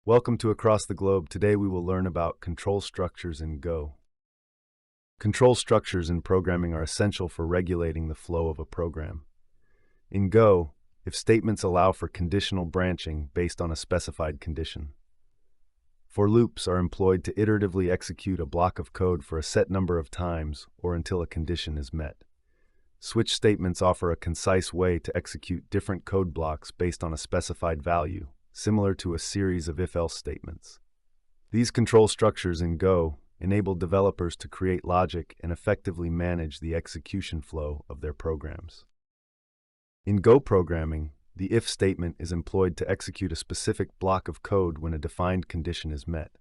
Welcome to Across the Globe. Today we will learn about control structures in Go. Control structures in programming are essential for regulating the flow of a program. In Go, if statements allow for conditional branching based on a specified condition. For loops are employed to iteratively execute a block of code for a set number of times or until a condition is met. Switch statements offer a concise way to execute different code blocks based on a specified value, similar to a series of if-else statements. These control structures in Go enable developers to create logic and effectively manage the execution flow of their programs. In Go programming, the if statement is employed to execute a specific block of code when a defined condition is met.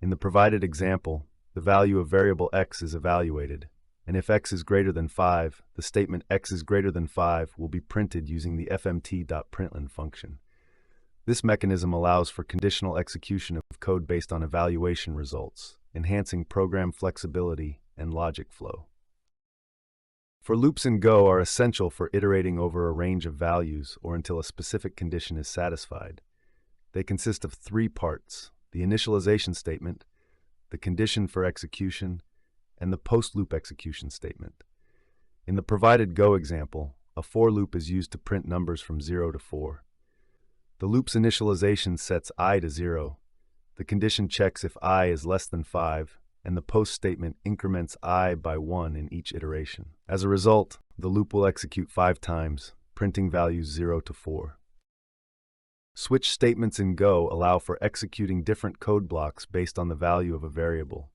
In the provided example, the value of variable x is evaluated, and if x is greater than 5, the statement x is greater than 5 will be printed using the fmt.println function. This mechanism allows for conditional execution of code based on evaluation results, enhancing program flexibility and logic flow. For loops in Go are essential for iterating over a range of values or until a specific condition is satisfied. They consist of three parts: the initialization statement, the condition for execution, and the post-loop execution statement. In the provided Go example, a for loop is used to print numbers from 0 to 4. The loop's initialization sets I to 0. The condition checks if I is less than 5, and the post statement increments I by 1 in each iteration. As a result, the loop will execute 5 times, printing values 0 to 4. Switch statements in Go allow for executing different code blocks based on the value of a variable.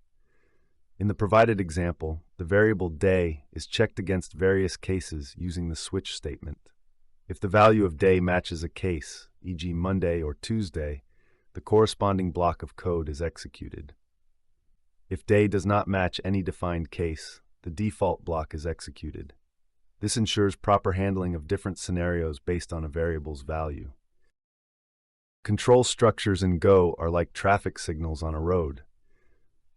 In the provided example, the variable day is checked against various cases using the switch statement. If the value of day matches a case, e.g. Monday or Tuesday, the corresponding block of code is executed. If day does not match any defined case, the default block is executed. This ensures proper handling of different scenarios based on a variable's value. Control structures in Go are like traffic signals on a road.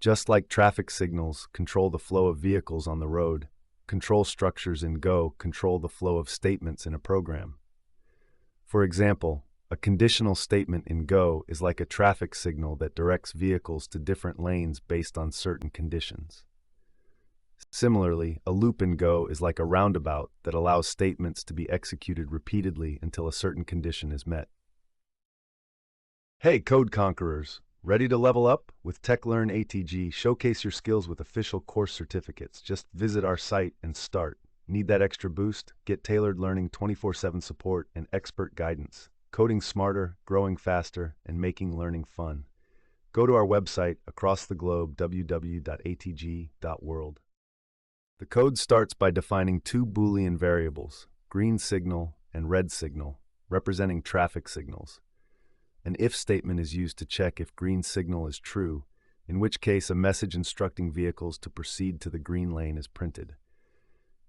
Just like traffic signals control the flow of vehicles on the road, control structures in Go control the flow of statements in a program. For example, a conditional statement in Go is like a traffic signal that directs vehicles to different lanes based on certain conditions. Similarly, a loop in Go is like a roundabout that allows statements to be executed repeatedly until a certain condition is met. Hey, code conquerors! Ready to level up? With TechLearn ATG, showcase your skills with official course certificates. Just visit our site and start. Need that extra boost? Get tailored learning, 24/7 support, and expert guidance. Coding smarter, growing faster, and making learning fun. Go to our website across the globe, www.atg.world. The code starts by defining two Boolean variables, green signal and red signal, representing traffic signals. An if statement is used to check if green signal is true, in which case a message instructing vehicles to proceed to the green lane is printed.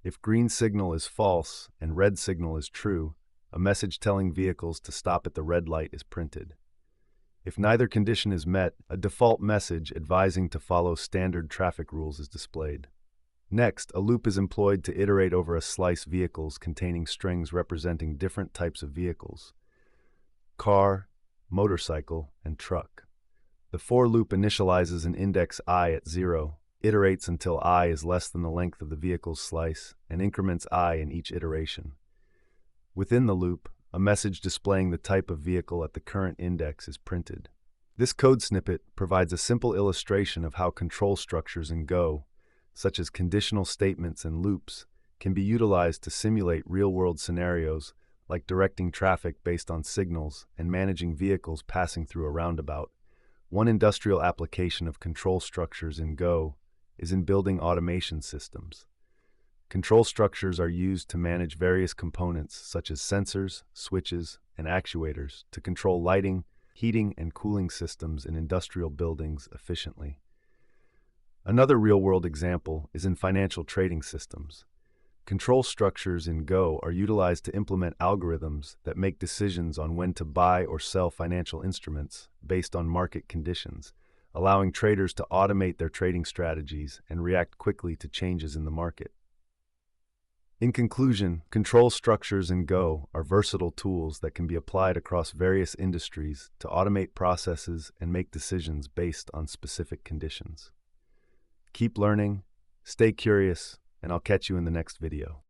If green signal is false and red signal is true, a message telling vehicles to stop at the red light is printed. If neither condition is met, a default message advising to follow standard traffic rules is displayed. Next, a loop is employed to iterate over a slice vehicles containing strings representing different types of vehicles: car, motorcycle, and truck. The for loop initializes an index I at 0, iterates until I is less than the length of the vehicle's slice, and increments I in each iteration. Within the loop, a message displaying the type of vehicle at the current index is printed. This code snippet provides a simple illustration of how control structures in Go, such as conditional statements and loops, can be utilized to simulate real-world scenarios like directing traffic based on signals and managing vehicles passing through a roundabout. One industrial application of control structures in Go is in building automation systems. Control structures are used to manage various components such as sensors, switches, and actuators to control lighting, heating, and cooling systems in industrial buildings efficiently. Another real-world example is in financial trading systems. Control structures in Go are utilized to implement algorithms that make decisions on when to buy or sell financial instruments based on market conditions, allowing traders to automate their trading strategies and react quickly to changes in the market. In conclusion, control structures in Go are versatile tools that can be applied across various industries to automate processes and make decisions based on specific conditions. Keep learning, stay curious, and I'll catch you in the next video.